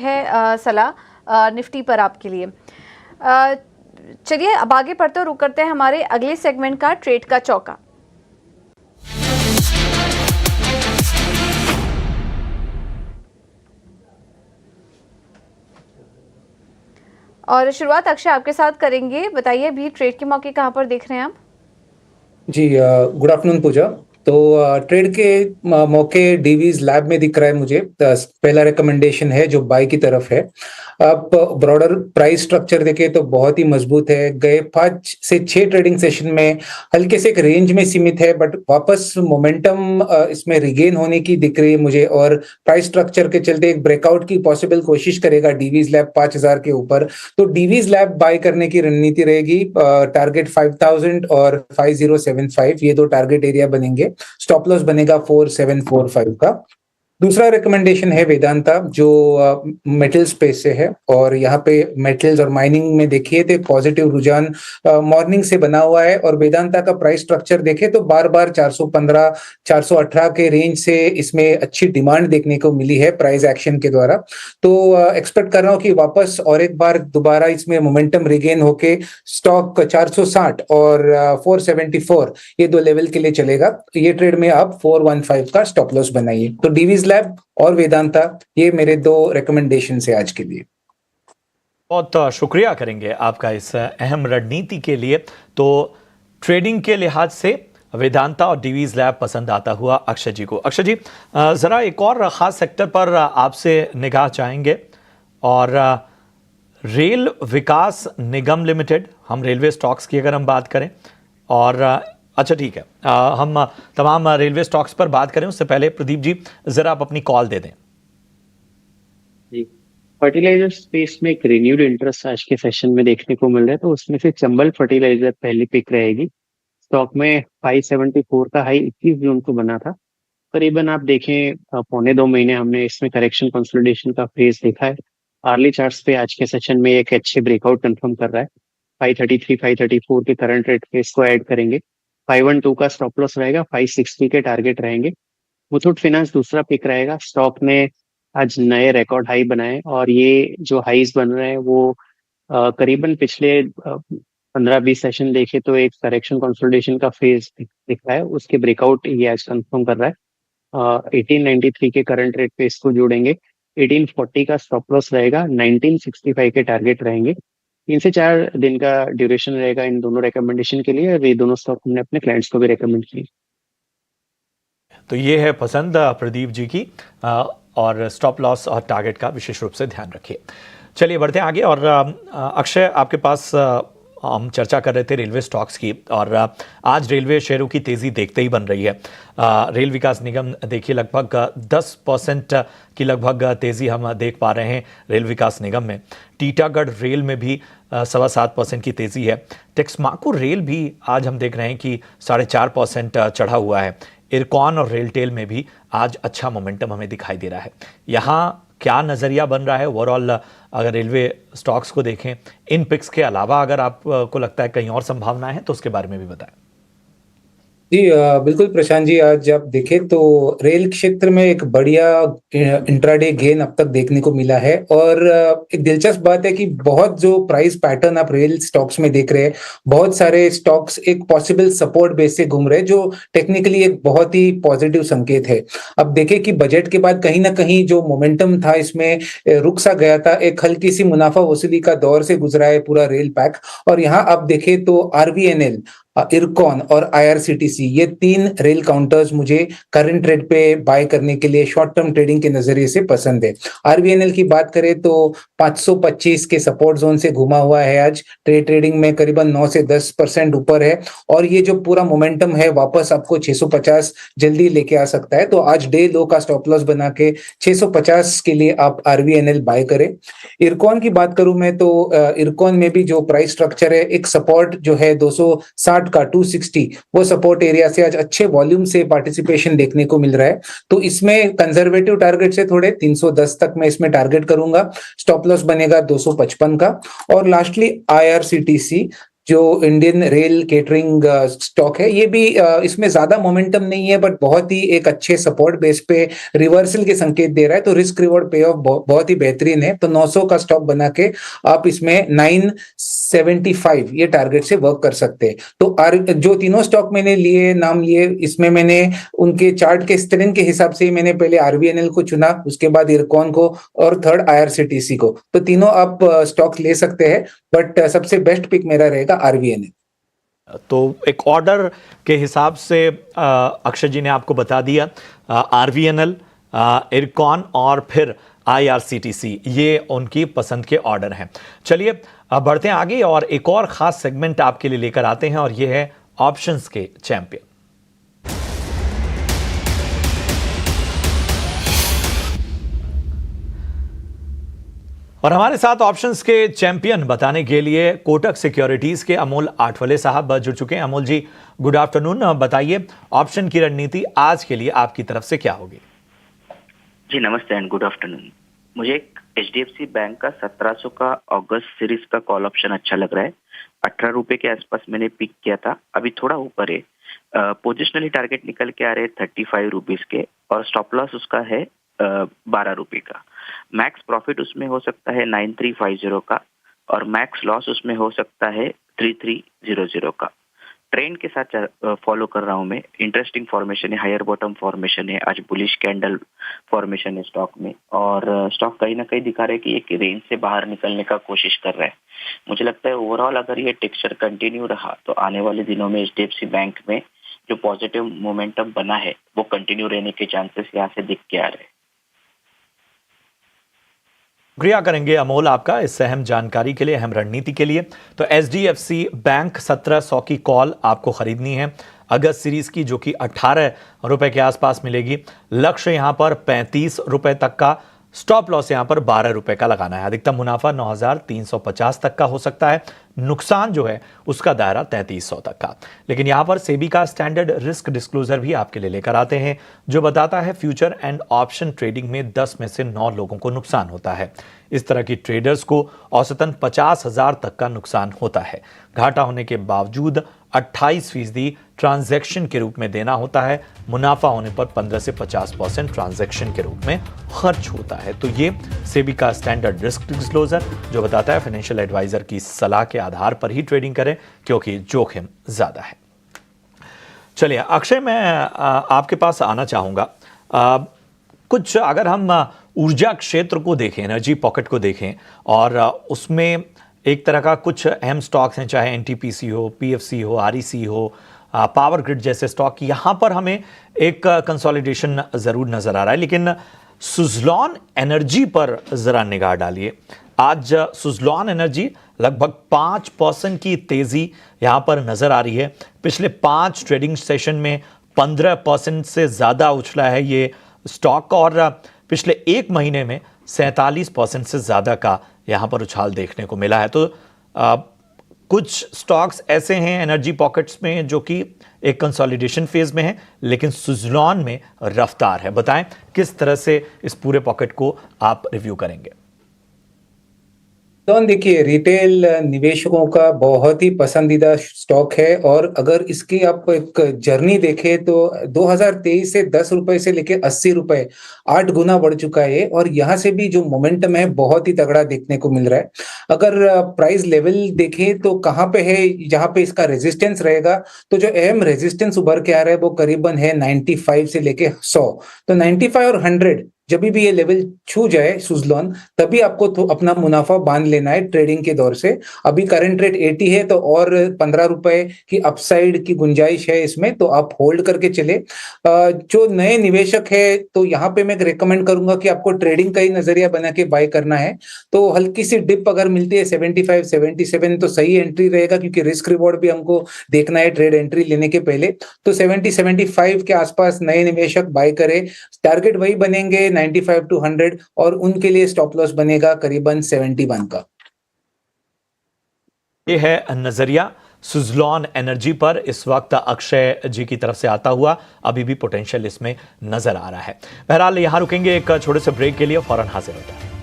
है सलाह निफ्टी पर आपके लिए। चलिए अब आगे बढ़ते रुक करते हैं हमारे अगले सेगमेंट का, ट्रेड का चौका। और शुरुआत अक्षय आपके साथ करेंगे। बताइए अभी ट्रेड के मौके कहां पर देख रहे हैं आप? जी, गुड आफ्टरनून पूजा। तो ट्रेड के मौके डीवीज लैब में दिख रहा है मुझे। पहला रिकमेंडेशन है जो बाय की तरफ है। आप ब्रॉडर प्राइस स्ट्रक्चर देखें तो बहुत ही मजबूत है। गए 5 से 6 ट्रेडिंग सेशन में हल्के से एक रेंज में सीमित है, बट वापस मोमेंटम इसमें रिगेन होने की दिख रही है मुझे, और प्राइस स्ट्रक्चर के चलते एक ब्रेकआउट की पॉसिबल कोशिश करेगा डीवीज लैब 5000 के ऊपर। तो डीवीज लैब बाय करने की रणनीति रहेगी। टारगेट 5000 और 5075, ये दो टारगेट एरिया बनेंगे। स्टॉप लॉस बनेगा 4745 का। दूसरा रिकमेंडेशन है वेदांता, जो मेटल स्पेस से है, और यहाँ पे मेटल्स और माइनिंग में देखिए तो पॉजिटिव रुझान मॉर्निंग से बना हुआ है। और वेदांता का प्राइस स्ट्रक्चर देखे तो बार बार 415 418 के रेंज से इसमें अच्छी डिमांड देखने को मिली है प्राइस एक्शन के द्वारा। तो एक्सपेक्ट कर रहा हूँ कि वापस और एक बार दोबारा इसमें मोमेंटम रिगेन होके स्टॉक 460 और 474 ये दो लेवल के लिए चलेगा। तो ये ट्रेड में आप 415 का स्टॉप लॉस बनाइए। तो डीवीज लैब और वेदांता, ये मेरे दो रिकमेंडेशन है आज के लिए। बहुत शुक्रिया करेंगे आपका इस अहम रणनीति के लिए। तो ट्रेडिंग के लिहाज से वेदांता और डीवीज लैब पसंद आता हुआ अक्षय जी को। अक्षय जी, जरा एक और खास सेक्टर पर आपसे निगाह चाहेंगे, और रेल विकास निगम लिमिटेड, हम रेलवे स्टॉक्स की अगर हम बात करें, और अच्छा ठीक है, हम तमाम रेलवे स्टॉक्स पर बात करें उससे पहले प्रदीप जी जरा आप अपनी कॉल दे दें। जी, फर्टिलाइजर स्पेस में एक रिन्यूड इंटरेस्ट आज के सेशन में देखने को मिल रहा है, तो उसमें से चंबल फर्टिलाइजर पहली पिक रहेगी। स्टॉक में 574 का हाई 21 जून को बना था। करीबन आप देखें 1.25 महीने हमने इसमें करेक्शन कंसोलिडेशन का फेज देखा है। आर्ली चार्ट्स पे आज के सेशन में एक अच्छे ब्रेकआउट कंफर्म कर रहा है। 533 534 के करंट रेट पे इसको ऐड करेंगे। 512 का स्टॉप लॉस रहेगा, 560 के टारगेट रहेंगे। मुथूट फाइनेंस दूसरा पिक रहेगा। स्टॉक ने आज नए रिकॉर्ड हाई बनाए, और ये जो हाईज बन रहे हैं वो करीबन पिछले 15-20 सेशन देखे तो एक करेक्शन कंसोलिडेशन का फेज दिख रहा है। उसके ब्रेकआउट ये आज कंफर्म कर रहा है। 1893 के करंट रेट पे इसको जोड़ेंगे। 1840 का स्टॉप लॉस रहेगा, 1965 के टारगेट रहेंगे। 3 से 4 दिन का ड्यूरेशन रहेगा इन दोनों रिकमेंडेशन के लिए, और ये दोनों स्टॉक हमने अपने क्लाइंट्स को भी रिकमेंड किए। तो ये है पसंद प्रदीप जी की, और स्टॉप लॉस और टारगेट का विशेष रूप से ध्यान रखिए। चलिए बढ़ते हैं आगे, और अक्षय आपके पास हम चर्चा कर रहे थे रेलवे स्टॉक्स की, और आज रेलवे शेयरों की तेज़ी देखते ही बन रही है। रेल विकास निगम देखिए लगभग 10% की लगभग तेज़ी हम देख पा रहे हैं रेल विकास निगम में। टीटागढ़ रेल में भी 7.25% की तेज़ी है। टेक्समाको रेल भी आज हम देख रहे हैं कि 4.5% चढ़ा हुआ है। इरकॉन और रेलटेल में भी आज अच्छा मोमेंटम हमें दिखाई दे रहा है। यहाँ क्या नज़रिया बन रहा है ओवरऑल, अगर रेलवे स्टॉक्स को देखें, इन पिक्स के अलावा अगर आपको लगता है कहीं और संभावनाएं हैं तो उसके बारे में भी बताएं। जी बिल्कुल प्रशांत जी, आज आप देखें तो रेल क्षेत्र में एक बढ़िया इंट्राडे गेन अब तक देखने को मिला है। और एक दिलचस्प बात है कि बहुत जो प्राइस पैटर्न आप रेल स्टॉक्स में देख रहे हैं, बहुत सारे स्टॉक्स एक पॉसिबल सपोर्ट बेस से घूम रहे हैं, जो टेक्निकली एक बहुत ही पॉजिटिव संकेत है। अब देखें कि बजट के बाद कहीं ना कहीं जो मोमेंटम था इसमें रुक सा गया था। एक हल्की सी मुनाफा वसूली का दौर से गुजरा है पूरा रेल पैक। और यहाँ आप देखें तो आरवीएनएल, इरकॉन और आईआरसीटीसी, ये 3 रेल काउंटर्स मुझे करंट रेट पे बाय करने के लिए शॉर्ट टर्म ट्रेडिंग के नजरिए से पसंद है। आरवीएनएल की बात करें तो 525 के सपोर्ट जोन से घुमा हुआ है। आज ट्रेडिंग में करीबन 9 से 10% ऊपर है, और ये जो पूरा मोमेंटम है वापस आपको 650 जल्दी लेके आ सकता है। तो आज डे लो का स्टॉप लॉस बना के 650 के लिए आप आरवीएनएल बाय करें। इरकॉन की बात करूं मैं तो इरकॉन में भी जो प्राइस स्ट्रक्चर है, एक सपोर्ट जो है 260 का 260, वो सपोर्ट एरिया से आज अच्छे वॉल्यूम से पार्टिसिपेशन देखने को मिल रहा है। तो इसमें कंजर्वेटिव टारगेट से थोड़े 310 तक मैं इसमें टारगेट करूंगा। स्टॉप लॉस बनेगा 255 का। और लास्टली आईआरसीटीसी, जो इंडियन रेल केटरिंग स्टॉक है, ये भी इसमें ज्यादा मोमेंटम नहीं है, बट बहुत ही एक अच्छे सपोर्ट बेस पे रिवर्सल के संकेत दे रहा है, तो रिस्क रिवॉर्ड पे ऑफ बहुत ही बेहतरीन है। तो 900 का स्टॉक बना के आप इसमें 975 ये टारगेट से वर्क कर सकते हैं। तो जो तीनों स्टॉक मैंने नाम लिए, इसमें मैंने उनके चार्ट के स्ट्रेंथ के हिसाब से ही मैंने पहले आरवीएनएल को चुना, उसके बाद इरकॉन को और थर्ड आईआरसीटीसी को। तो तीनों आप स्टॉक ले सकते हैं, बट सबसे बेस्ट पिक मेरा रहेगा आरवीएनएल। तो एक ऑर्डर के हिसाब से अक्षय जी ने आपको बता दिया, आरवीएनएल, इरकॉन और फिर आईआरसीटीसी, ये उनकी पसंद के ऑर्डर हैं। चलिए अब बढ़ते हैं आगे और एक और खास सेगमेंट आपके लिए लेकर आते हैं, और ये है ऑप्शंस के चैंपियन। और हमारे साथ ऑप्शंस के चैंपियन बताने के लिए कोटक सिक्योरिटीज के अमोल आठवले साहब जुड़ चुके हैं। अमोल जी, गुड आफ्टरनून। बताइए ऑप्शन की रणनीति आज के लिए आपकी तरफ से क्या होगी? जी नमस्ते एंड गुड आफ्टरनून। मुझे एक एचडीएफसी बैंक का 1700 का अगस्त सीरीज का कॉल ऑप्शन अच्छा लग रहा है। 18 रुपए के आसपास मैंने पिक किया था, अभी थोड़ा ऊपर है। पोजिशनली टारगेट निकल के आ रहे 35 रुपीज के, और स्टॉप लॉस उसका है 12 रुपए का। मैक्स प्रॉफिट उसमें हो सकता है 9350 का, और मैक्स लॉस उसमें हो सकता है 3300 का। ट्रेंड के साथ फॉलो कर रहा हूं मैं। इंटरेस्टिंग फॉर्मेशन है, हायर बॉटम फॉर्मेशन है, आज बुलिश कैंडल फॉर्मेशन है स्टॉक में, और स्टॉक कहीं ना कहीं दिखा रहा है कि एक रेंज से बाहर निकलने का कोशिश कर रहा है। मुझे लगता है ओवरऑल अगर ये टेक्सचर कंटिन्यू रहा तो आने वाले दिनों में एचडीएफसी बैंक में जो पॉजिटिव मोमेंटम बना है वो कंटिन्यू रहने के चांसेस यहाँ से दिख के आ रहे हैं। शुक्रिया करेंगे अमोल आपका इस अहम जानकारी के लिए, अहम रणनीति के लिए। तो एचडीएफसी बैंक 1700 की कॉल आपको खरीदनी है अगस्त सीरीज की, जो कि 18 रुपए के आसपास मिलेगी। लक्ष्य यहां पर 35 रुपए तक का, स्टॉप लॉस यहां पर 12 रुपए का लगाना है। अधिकतम मुनाफा 9350 तक का हो सकता है, नुकसान जो है उसका दायरा 3300 तक का। लेकिन यहां पर सेबी का स्टैंडर्ड रिस्क डिस्क्लोजर भी आपके लिए लेकर आते हैं, जो बताता है फ्यूचर एंड ऑप्शन ट्रेडिंग में 10 में से 9 लोगों को नुकसान होता है। इस तरह की ट्रेडर्स को औसतन 50,000 तक का नुकसान होता है। घाटा होने के बावजूद 28% ट्रांजैक्शन के रूप में देना होता है। मुनाफा होने पर 15 से 50% ट्रांजैक्शन के रूप में खर्च होता है। तो ये सेबी का स्टैंडर्ड रिस्क डिस्क्लोजर जो बताता है फाइनेंशियल एडवाइजर की सलाह के आधार पर ही ट्रेडिंग करें, क्योंकि जोखिम ज्यादा है। चलिए अक्षय, मैं आपके पास आना चाहूंगा। कुछ अगर हम ऊर्जा क्षेत्र को देखें, एनर्जी पॉकेट को देखें, और उसमें एक तरह का कुछ अहम स्टॉक्स हैं, चाहे एनटीपीसी हो, पीएफसी हो, आरईसी हो, पावर ग्रिड जैसे स्टॉक, यहाँ पर हमें एक कंसोलिडेशन ज़रूर नज़र आ रहा है। लेकिन सुज़लॉन एनर्जी पर ज़रा निगाह डालिए। आज सुज़लॉन एनर्जी लगभग 5% की तेज़ी यहाँ पर नज़र आ रही है। पिछले 5 ट्रेडिंग सेशन में 15% से ज़्यादा उछला है ये स्टॉक, और पिछले 1 महीने में 47% से ज़्यादा का यहाँ पर उछाल देखने को मिला है। तो कुछ स्टॉक्स ऐसे हैं एनर्जी पॉकेट्स में जो कि एक कंसोलिडेशन फेज में है, लेकिन सुज़लॉन में रफ्तार है। बताएं किस तरह से इस पूरे पॉकेट को आप रिव्यू करेंगे? तो देखिए, रिटेल निवेशकों का बहुत ही पसंदीदा स्टॉक है, और अगर इसकी आप एक जर्नी देखें तो 2023 से 10 रुपए से लेके 80 रुपए 8 गुना बढ़ चुका है, और यहाँ से भी जो मोमेंटम है बहुत ही तगड़ा देखने को मिल रहा है। अगर प्राइस लेवल देखें तो कहाँ पे है, जहाँ पे इसका रेजिस्टेंस रहेगा, तो जो अहम रेजिस्टेंस उभर के आ रहा है वो करीबन है 95 से लेके 100। तो 95 और 100 जब भी ये लेवल छू जाए सुज़लॉन, तभी आपको तो अपना मुनाफा बांध लेना है ट्रेडिंग के दौर से। अभी करंट रेट 80 है, तो और 15 रुपए की अपसाइड की गुंजाइश है इसमें, तो आप होल्ड करके चले। जो नए निवेशक है तो यहाँ पे मैं रेकमेंड करूंगा कि आपको ट्रेडिंग का ही नजरिया बना के बाय करना है। तो हल्की सी डिप अगर मिलती है 75 77 तो सही एंट्री रहेगा, क्योंकि रिस्क रिवॉर्ड भी हमको देखना है ट्रेड एंट्री लेने के पहले। तो 70-75 के आसपास नए निवेशक बाय करे। टारगेट वही बनेंगे 95 to 100, और उनके लिए स्टॉप लॉस बनेगा करीबन 71 का। ये है नजरिया सुज़लॉन एनर्जी पर इस वक्त अक्षय जी की तरफ से आता हुआ। अभी भी पोटेंशियल इसमें नजर आ रहा है। बहरहाल यहां रुकेंगे एक छोटे से ब्रेक के लिए, फौरन हाजिर होता है।